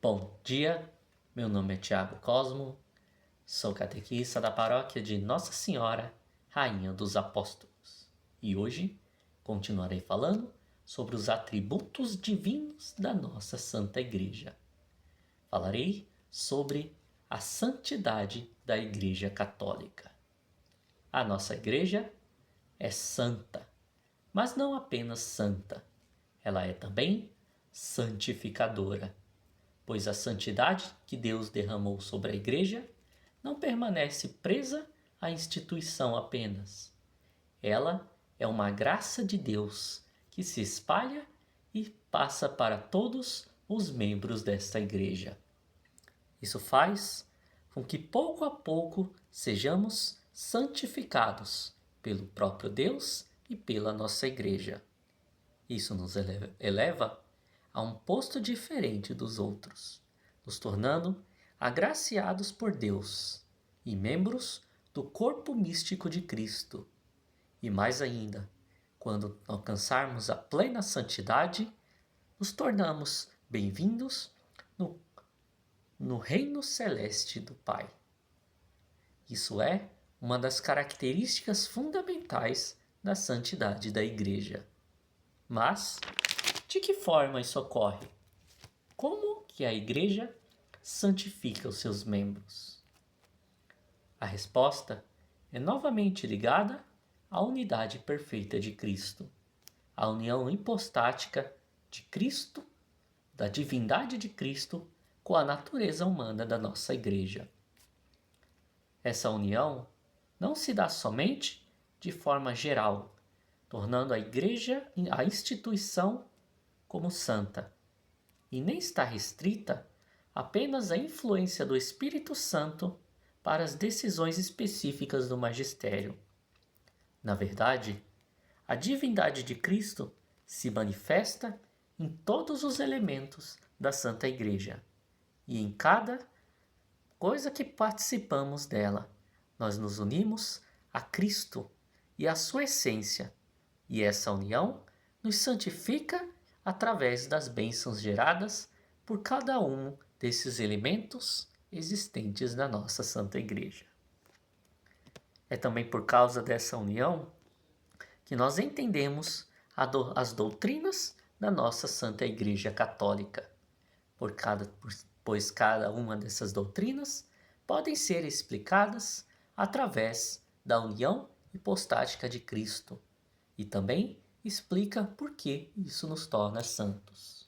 Bom dia, meu nome é Tiago Cosmo, sou catequista da paróquia de Nossa Senhora, Rainha dos Apóstolos. E hoje continuarei falando sobre os atributos divinos da nossa Santa Igreja. Falarei sobre a santidade da Igreja Católica. A nossa Igreja é santa, mas não apenas santa, ela é também santificadora, pois a santidade que Deus derramou sobre a Igreja não permanece presa à instituição apenas. Ela é uma graça de Deus que se espalha e passa para todos os membros desta Igreja. Isso faz com que pouco a pouco sejamos santificados pelo próprio Deus e pela nossa Igreja. Isso nos eleva a um posto diferente dos outros, nos tornando agraciados por Deus e membros do corpo místico de Cristo. E mais ainda, quando alcançarmos a plena santidade, nos tornamos bem-vindos no reino celeste do Pai. Isso é uma das características fundamentais da santidade da Igreja. Mas, de que forma isso ocorre? Como que a Igreja santifica os seus membros? A resposta é novamente ligada à unidade perfeita de Cristo, à união hipostática de Cristo, da divindade de Cristo, com a natureza humana da nossa Igreja. Essa união não se dá somente de forma geral, tornando a Igreja a instituição como santa, e nem está restrita apenas à influência do Espírito Santo para as decisões específicas do magistério. Na verdade, a divindade de Cristo se manifesta em todos os elementos da Santa Igreja, e em cada coisa que participamos dela, nós nos unimos a Cristo e à sua essência, e essa união nos santifica através das bênçãos geradas por cada um desses elementos existentes na nossa Santa Igreja. É também por causa dessa união que nós entendemos as doutrinas da nossa Santa Igreja Católica, pois cada uma dessas doutrinas podem ser explicadas através da união hipostática de Cristo, e também explica por que isso nos torna santos.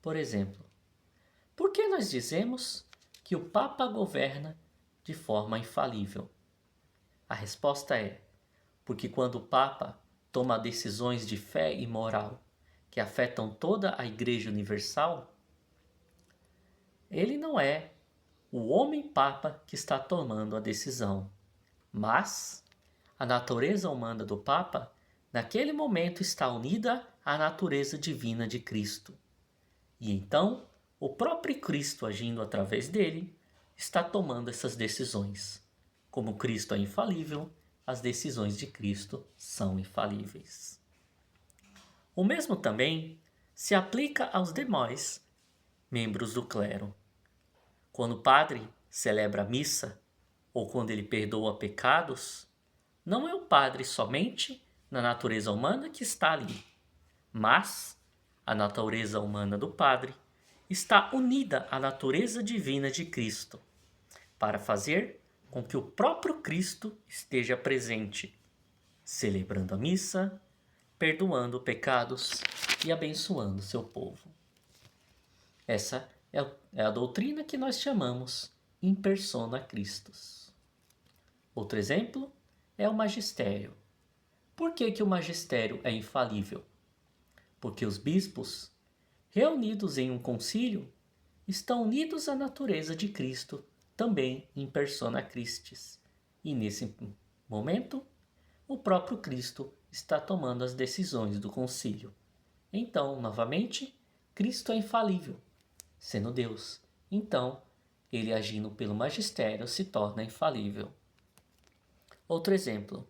Por exemplo, por que nós dizemos que o Papa governa de forma infalível? A resposta é porque quando o Papa toma decisões de fé e moral que afetam toda a Igreja Universal, ele não é o homem-papa que está tomando a decisão, mas a natureza humana do Papa naquele momento está unida à natureza divina de Cristo. E então, o próprio Cristo agindo através dele, está tomando essas decisões. Como Cristo é infalível, as decisões de Cristo são infalíveis. O mesmo também se aplica aos demais membros do clero. Quando o padre celebra a missa, ou quando ele perdoa pecados, não é o padre somente na natureza humana que está ali, mas a natureza humana do Padre está unida à natureza divina de Cristo, para fazer com que o próprio Cristo esteja presente, celebrando a missa, perdoando pecados e abençoando seu povo. Essa é a doutrina que nós chamamos in persona Christus. Outro exemplo é o magistério. Por que o magistério é infalível? Porque os bispos, reunidos em um concílio, estão unidos à natureza de Cristo, também in persona Christis. E nesse momento, o próprio Cristo está tomando as decisões do concílio. Então, novamente, Cristo é infalível, sendo Deus. Então, ele agindo pelo magistério se torna infalível. Outro exemplo.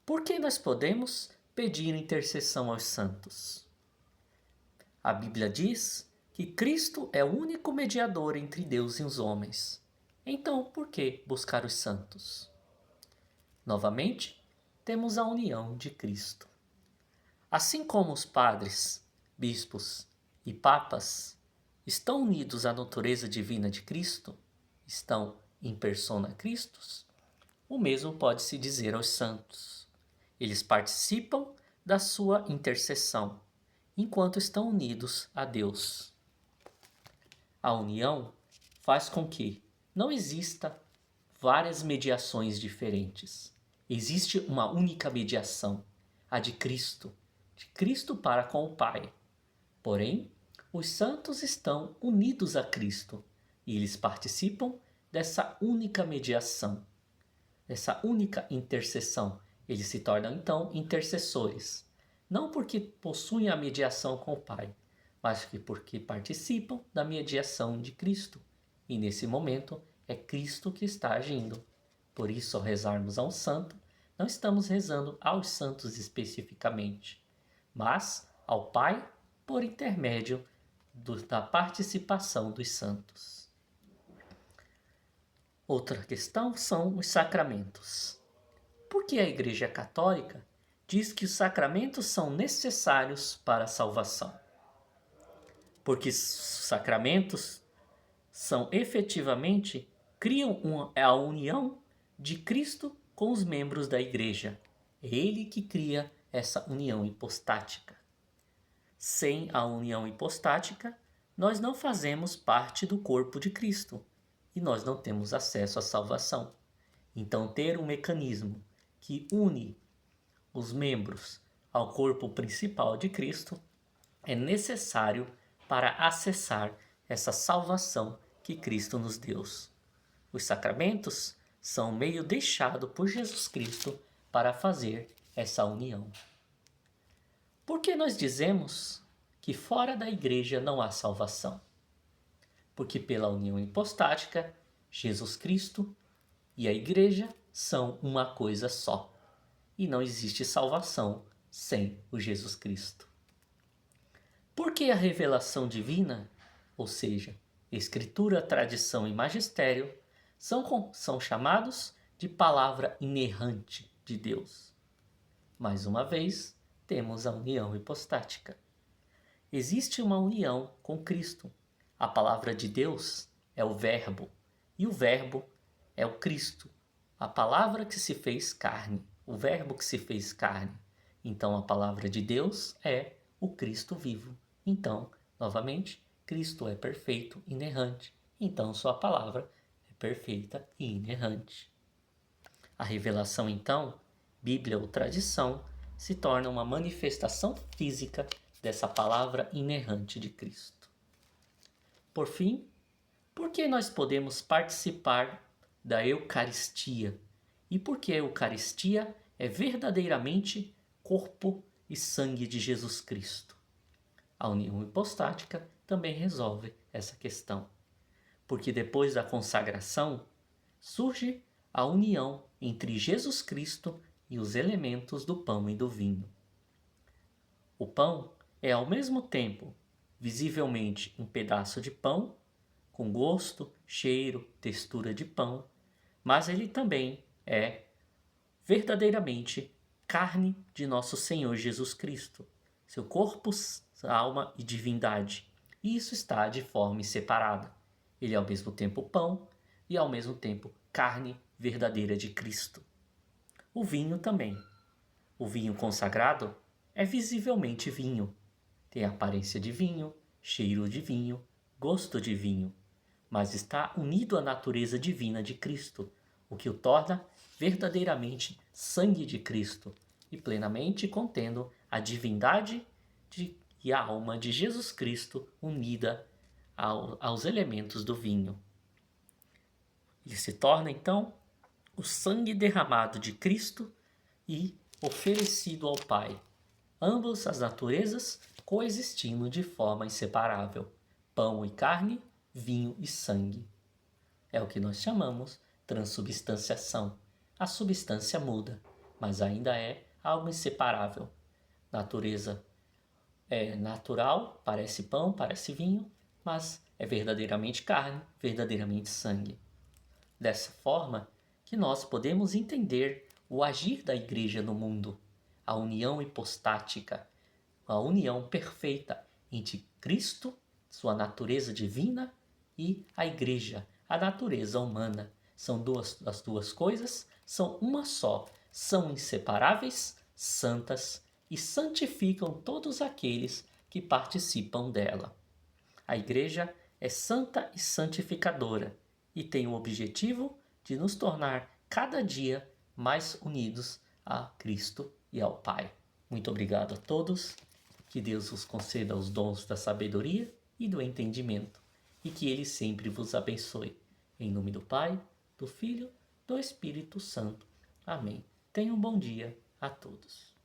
Por que nós podemos pedir intercessão aos santos? A Bíblia diz que Cristo é o único mediador entre Deus e os homens. Então, por que buscar os santos? Novamente, temos a união de Cristo. Assim como os padres, bispos e papas estão unidos à natureza divina de Cristo, estão em persona Christus, o mesmo pode-se dizer aos santos. Eles participam da sua intercessão, enquanto estão unidos a Deus. A união faz com que não exista várias mediações diferentes. Existe uma única mediação, a de Cristo para com o Pai. Porém, os santos estão unidos a Cristo e eles participam dessa única mediação, dessa única intercessão. Eles se tornam então intercessores, não porque possuem a mediação com o Pai, mas porque participam da mediação de Cristo. E nesse momento é Cristo que está agindo. Por isso, ao rezarmos a um santo, não estamos rezando aos santos especificamente, mas ao Pai por intermédio da participação dos santos. Outra questão são os sacramentos. Por que a Igreja Católica diz que os sacramentos são necessários para a salvação? Porque os sacramentos são efetivamente criam a união de Cristo com os membros da Igreja. É Ele que cria essa união hipostática. Sem a união hipostática, nós não fazemos parte do corpo de Cristo e nós não temos acesso à salvação. Então, ter um mecanismo que une os membros ao corpo principal de Cristo é necessário para acessar essa salvação que Cristo nos deu. Os sacramentos são o meio deixado por Jesus Cristo para fazer essa união. Por que nós dizemos que fora da igreja não há salvação? Porque pela união hipostática, Jesus Cristo e a igreja são uma coisa só. E não existe salvação sem o Jesus Cristo. Porque a revelação divina, ou seja, escritura, tradição e magistério, são chamados de palavra inerrante de Deus. Mais uma vez, temos a união hipostática. Existe uma união com Cristo. A palavra de Deus é o Verbo, e o Verbo é o Cristo, a palavra que se fez carne, o Verbo que se fez carne. Então, a palavra de Deus é o Cristo vivo. Então, novamente, Cristo é perfeito, inerrante. Então, sua palavra é perfeita e inerrante. A revelação, então, Bíblia ou tradição, se torna uma manifestação física dessa palavra inerrante de Cristo. Por fim, por que nós podemos participar da Eucaristia? E por que a Eucaristia é verdadeiramente corpo e sangue de Jesus Cristo? A união hipostática também resolve essa questão, porque depois da consagração surge a união entre Jesus Cristo e os elementos do pão e do vinho. O pão é ao mesmo tempo visivelmente um pedaço de pão, com gosto, cheiro, textura de pão, mas ele também é verdadeiramente carne de nosso Senhor Jesus Cristo, seu corpo, alma e divindade. E isso está de forma separada. Ele é ao mesmo tempo pão e ao mesmo tempo carne verdadeira de Cristo. O vinho também. O vinho consagrado é visivelmente vinho. Tem aparência de vinho, cheiro de vinho, gosto de vinho, mas está unido à natureza divina de Cristo, o que o torna verdadeiramente sangue de Cristo e plenamente contendo a divindade e a alma de Jesus Cristo unida aos elementos do vinho. Ele se torna, então, o sangue derramado de Cristo e oferecido ao Pai. Ambas as naturezas coexistindo de forma inseparável. Pão e carne, vinho e sangue. É o que nós chamamos transubstanciação. A substância muda, mas ainda é algo inseparável. Natureza é natural, parece pão, parece vinho, mas é verdadeiramente carne, verdadeiramente sangue. Dessa forma que nós podemos entender o agir da igreja no mundo, a união hipostática, a união perfeita entre Cristo, sua natureza divina, e a igreja, a natureza humana. São as duas coisas, são uma só, são inseparáveis, santas e santificam todos aqueles que participam dela. A igreja é santa e santificadora e tem o objetivo de nos tornar cada dia mais unidos a Cristo e ao Pai. Muito obrigado a todos. Que Deus vos conceda os dons da sabedoria e do entendimento, e que Ele sempre vos abençoe. Em nome do Pai, do Filho, do Espírito Santo. Amém. Tenham um bom dia a todos.